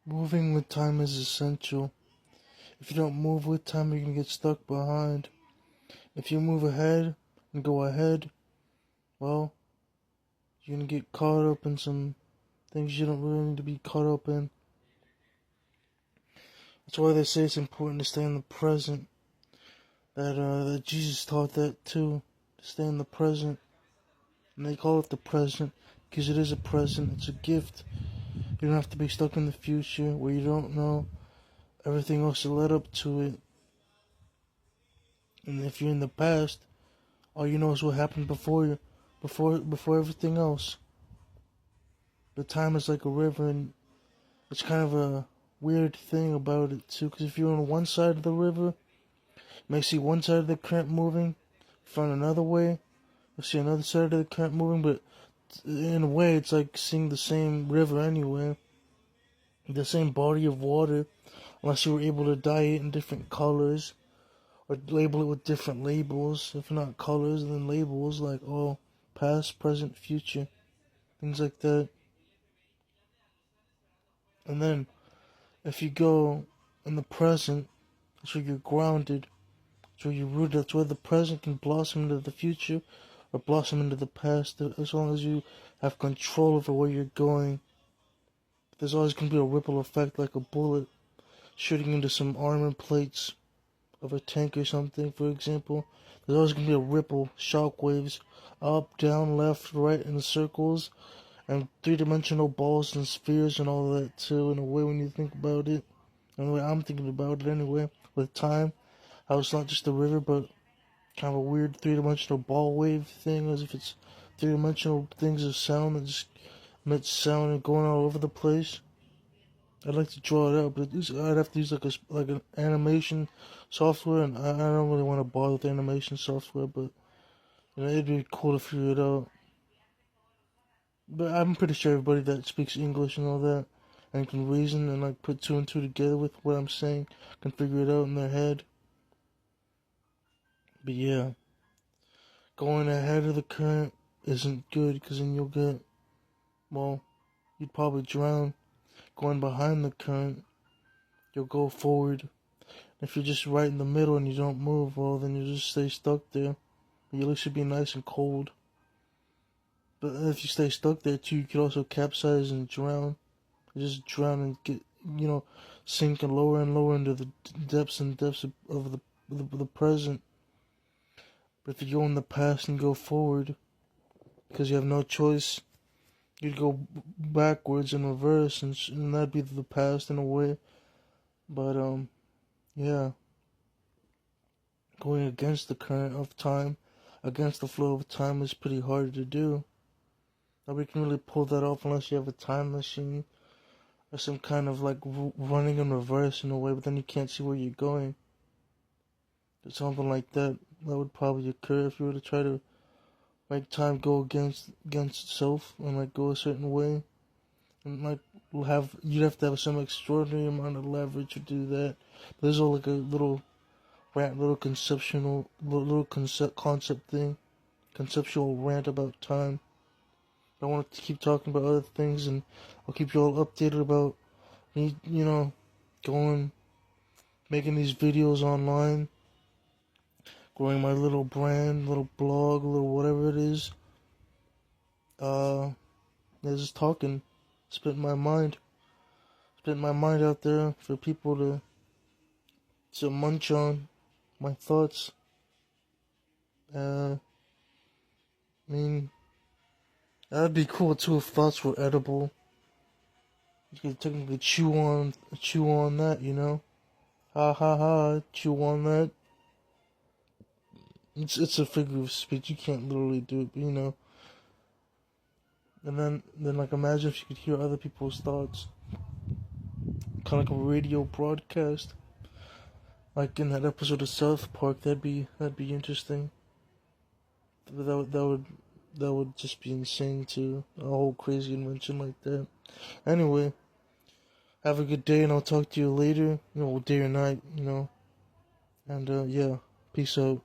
Moving with time is essential. If you don't move with time, you're gonna get stuck behind. If you move ahead and go ahead, well, you're gonna get caught up in some things you don't really need to be caught up in. That's why they say it's important to stay in the present. That Jesus taught that too, to stay in the present. And they call it the present because it is a present. It's a gift. You don't have to be stuck in the future where you don't know everything else that led up to it. And if you're in the past, all you know is what happened before everything else. The time is like a river, and it's kind of a weird thing about it too. Because if you're on one side of the river, you may see one side of the current moving. If you're on another way, you'll see another side of the current moving. But in a way, it's like seeing the same river anyway, the same body of water, unless you were able to dye it in different colors. Or label it with different labels, if not colors, then labels like, oh, past, present, future, things like that. And then, if you go in the present, that's where you're grounded, that's where you're rooted, that's where the present can blossom into the future, or blossom into the past, as long as you have control over where you're going. There's always going to be a ripple effect, like a bullet shooting into some armor plates of a tank or something, for example. There's always going to be a ripple, shock waves, up, down, left, right, in circles, and three-dimensional balls and spheres and all that too, in a way when you think about it. And the way I'm thinking about it anyway, with time, how it's not just a river, but kind of a weird three-dimensional ball wave thing, as if it's three-dimensional things of sound that just emit sound and going all over the place. I'd like to draw it out, but I'd have to use like an animation software, and I don't really want to bother with animation software, but it'd be cool to figure it out. But I'm pretty sure everybody that speaks English and all that, and can reason and like put two and two together with what I'm saying, can figure it out in their head. But yeah, going ahead of the current isn't good, because then you'd probably drown. Going behind the current, you'll go forward. If you're just right in the middle and you don't move, well, then you just stay stuck there. But at least should be nice and cold. But if you stay stuck there too, you could also capsize and drown. You just drown and get, sink and lower into the depths and depths of the present. But if you go in the past and go forward, because you have no choice, you'd go backwards and reverse, and that'd be the past in a way. But yeah, going against the current of time, against the flow of time, is pretty hard to do. Nobody can really pull that off unless you have a time machine or some kind of like running in reverse in a way, but then you can't see where you're going. Or something like that would probably occur if you were to try to make time go against itself and like go a certain way. And like you'd have to have some extraordinary amount of leverage to do that. There's all like a little conceptual rant about time. I want to keep talking about other things, and I'll keep you all updated about me, making these videos online, growing my little brand, little blog, little whatever it is. Just talking, spitting my mind out there for people to munch on my thoughts. I mean, that'd be cool too if thoughts were edible. You could technically chew on that, Ha ha ha, chew on that. It's a figure of speech. You can't literally do it, but And then like imagine if you could hear other people's thoughts. Kind of like a radio broadcast. Like in that episode of South Park, that'd be interesting. That would just be insane too. A whole crazy invention like that. Anyway, have a good day, and I'll talk to you later. Day or night, And yeah, peace out.